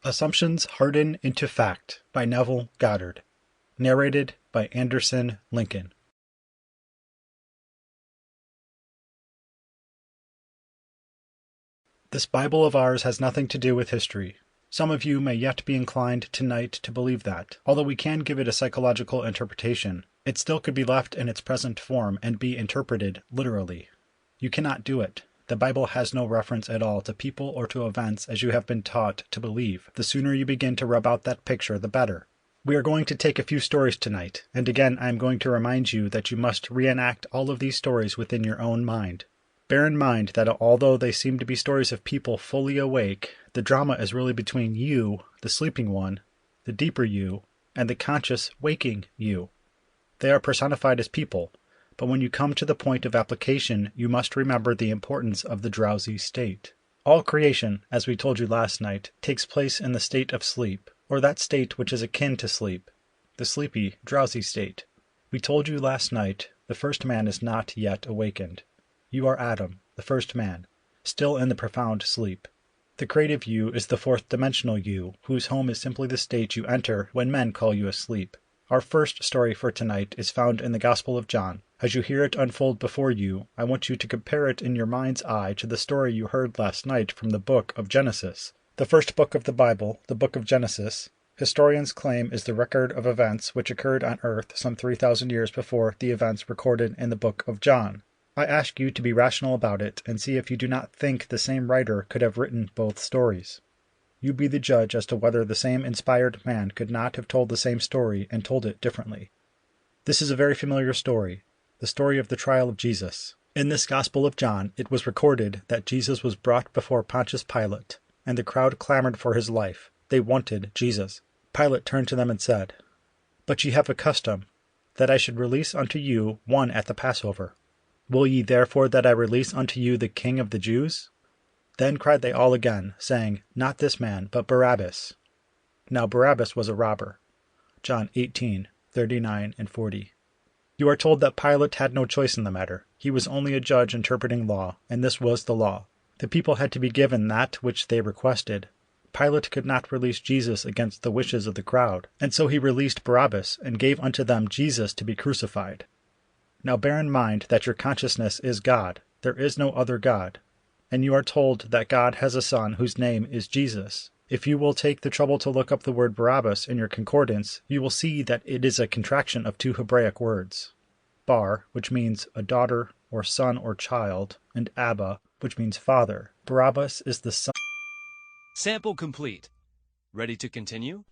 Assumptions Harden into Fact by Neville Goddard. Narrated by Anderson Lincoln. This Bible of ours has nothing to do with history. Some of you may yet be inclined tonight to believe that. Although we can give it a psychological interpretation, it still could be left in its present form and be interpreted literally. You cannot do it. The Bible has no reference at all to people or to events as you have been taught to believe. The sooner you begin to rub out that picture, the better. We are going to take a few stories tonight, and again I am going to remind you that you must reenact all of these stories within your own mind. Bear in mind that although they seem to be stories of people fully awake, the drama is really between you, the sleeping one, the deeper you, and the conscious, waking you. They are personified as people, but when you come to the point of application, you must remember the importance of the drowsy state. All creation, as we told you last night, takes place in the state of sleep, or that state which is akin to sleep, the sleepy, drowsy state. We told you last night the first man is not yet awakened. You are Adam, the first man, still in the profound sleep. The creative you is the fourth-dimensional you, whose home is simply the state you enter when men call you asleep. Our first story for tonight is found in the Gospel of John. As you hear it unfold before you, I want you to compare it in your mind's eye to the story you heard last night from the book of Genesis. The first book of the Bible, the book of Genesis, historians claim is the record of events which occurred on earth some 3,000 years before the events recorded in the book of John. I ask you to be rational about it and see if you do not think the same writer could have written both stories. You be the judge as to whether the same inspired man could not have told the same story and told it differently. This is a very familiar story, the story of the trial of Jesus. In this Gospel of John, it was recorded that Jesus was brought before Pontius Pilate, and the crowd clamored for his life. They wanted Jesus. Pilate turned to them and said, "But ye have a custom, that I should release unto you one at the Passover. Will ye therefore that I release unto you the King of the Jews?" Then cried they all again, saying, "Not this man, but Barabbas." Now Barabbas was a robber. John 18:39 and 40. You are told that Pilate had no choice in the matter. He was only a judge interpreting law, and this was the law. The people had to be given that which they requested. Pilate could not release Jesus against the wishes of the crowd, and so he released Barabbas and gave unto them Jesus to be crucified. Now bear in mind that your consciousness is God. There is no other God. And you are told that God has a son whose name is Jesus. If you will take the trouble to look up the word Barabbas in your concordance, you will see that it is a contraction of two Hebraic words. Bar, which means a daughter or son or child, and Abba, which means father. Barabbas is the son. Sample complete. Ready to continue?